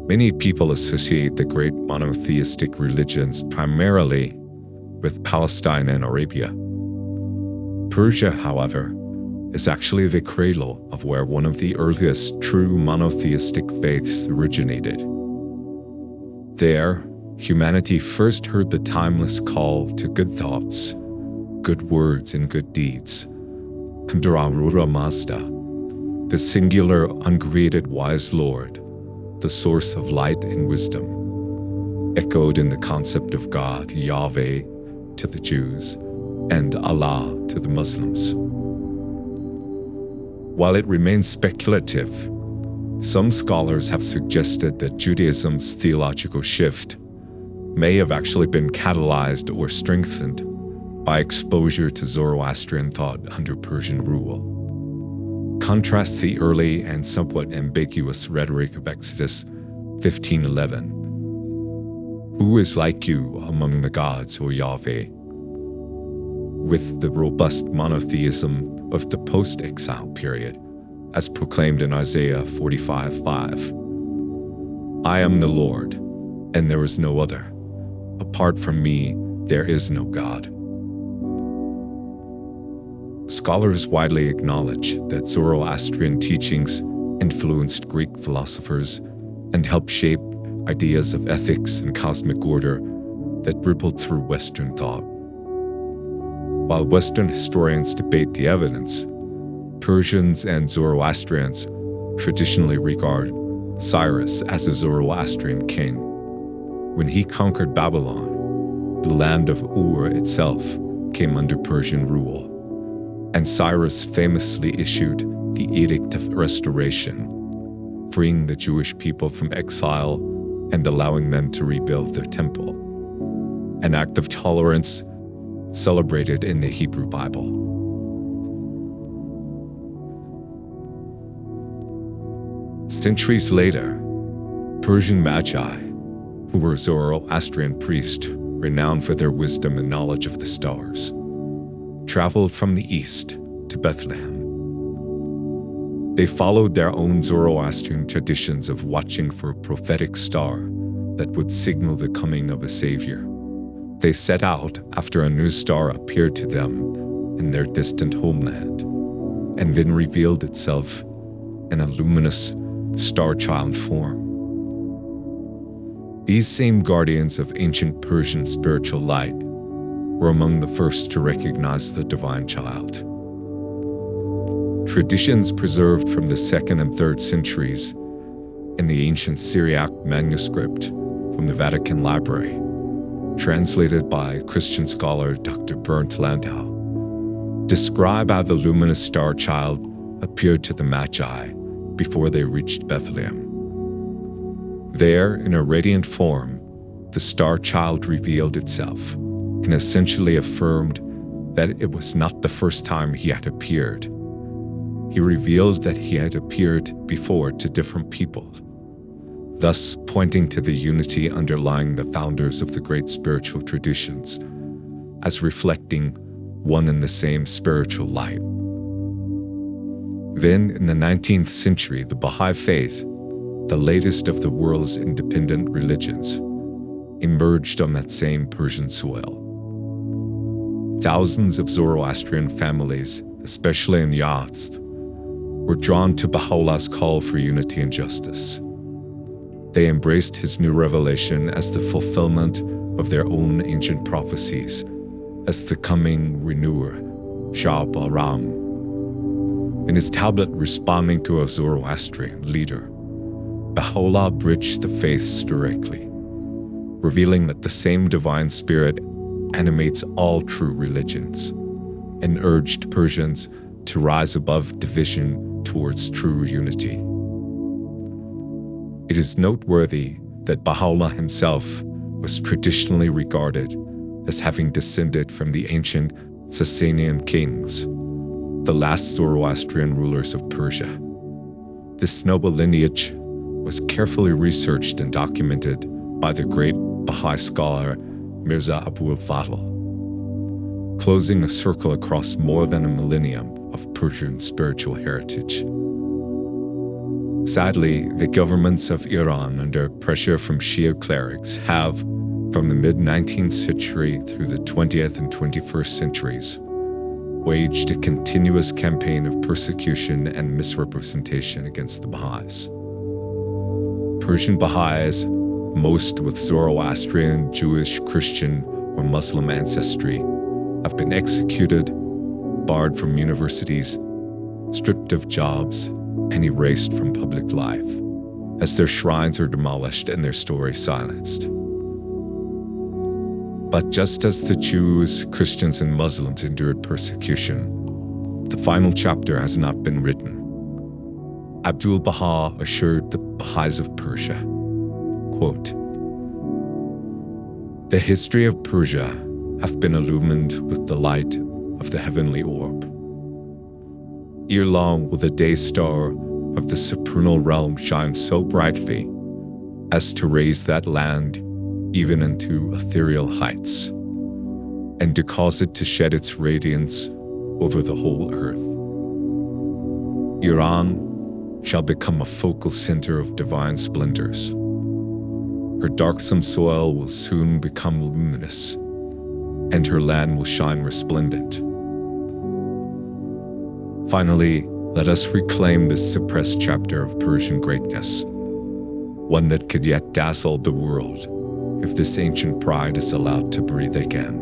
Many people associate the great monotheistic religions primarily with Palestine and Arabia. Persia, however, is actually the cradle of where one of the earliest true monotheistic faiths originated. There, humanity first heard the timeless call to good thoughts, good words, and good deeds. Under Ahura Mazda, the singular, uncreated wise Lord, the source of light and wisdom, echoed in the concept of God, Yahweh, to the Jews, and Allah to the Muslims. While it remains speculative, some scholars have suggested that Judaism's theological shift may have actually been catalyzed or strengthened by exposure to Zoroastrian thought under Persian rule. Contrast the early and somewhat ambiguous rhetoric of Exodus 15:11. Who is like you among the gods, O Yahweh? With the robust monotheism of the post-exile period, as proclaimed in Isaiah 45:5. I am the Lord, and there is no other. Apart from me, there is no God. Scholars widely acknowledge that Zoroastrian teachings influenced Greek philosophers and helped shape ideas of ethics and cosmic order that rippled through Western thought. While Western historians debate the evidence, Persians and Zoroastrians traditionally regard Cyrus as a Zoroastrian king. When he conquered Babylon, the land of Ur itself came under Persian rule, and Cyrus famously issued the Edict of Restoration, freeing the Jewish people from exile and allowing them to rebuild their temple, an act of tolerance celebrated in the Hebrew Bible. Centuries later, Persian Magi, who were Zoroastrian priests renowned for their wisdom and knowledge of the stars, traveled from the east to Bethlehem. They followed their own Zoroastrian traditions of watching for a prophetic star that would signal the coming of a savior. They set out after a new star appeared to them in their distant homeland, and then revealed itself in a luminous star-child form. These same guardians of ancient Persian spiritual light were among the first to recognize the divine child. Traditions preserved from the 2nd and 3rd centuries in the ancient Syriac manuscript from the Vatican Library, translated by Christian scholar Dr. Bernd Landau, describe how the luminous star child appeared to the Magi before they reached Bethlehem. There, in a radiant form, the star child revealed itself and essentially affirmed that it was not the first time he had appeared. He revealed that he had appeared before to different people, thus pointing to the unity underlying the founders of the great spiritual traditions as reflecting one and the same spiritual light. Then, in the 19th century, the Bahá'í Faith, the latest of the world's independent religions, emerged on that same Persian soil. Thousands of Zoroastrian families, especially in Yazd, were drawn to Baha'u'llah's call for unity and justice. They embraced his new revelation as the fulfillment of their own ancient prophecies, as the coming renewer, Shah Bahram. In his tablet responding to a Zoroastrian leader, Baha'u'lláh bridged the faiths directly, revealing that the same divine spirit animates all true religions, and urged Persians to rise above division towards true unity. It is noteworthy that Baha'u'lláh himself was traditionally regarded as having descended from the ancient Sasanian kings, the last Zoroastrian rulers of Persia. This noble lineage was carefully researched and documented by the great Bahá'í scholar Mirza Abdu'l-Bahá, closing a circle across more than a millennium of Persian spiritual heritage. Sadly, the governments of Iran, under pressure from Shia clerics, have, from the mid-19th century through the 20th and 21st centuries, waged a continuous campaign of persecution and misrepresentation against the Baha'is. Persian Baha'is, most with Zoroastrian, Jewish, Christian, or Muslim ancestry, have been executed, barred from universities, stripped of jobs, and erased from public life, as their shrines are demolished and their story silenced. But just as the Jews, Christians, and Muslims endured persecution, the final chapter has not been written. Abdu'l-Bahá assured the Baha'is of Persia, quote, "The history of Persia hath been illumined with the light of the heavenly orb. Ere long will the day star of the supernal realm shine so brightly as to raise that land even into ethereal heights, and to cause it to shed its radiance over the whole earth. Iran shall become a focal center of divine splendors. Her darksome soil will soon become luminous, and her land will shine resplendent. Finally, let us reclaim this suppressed chapter of Persian greatness, one that could yet dazzle the world if this ancient pride is allowed to breathe again."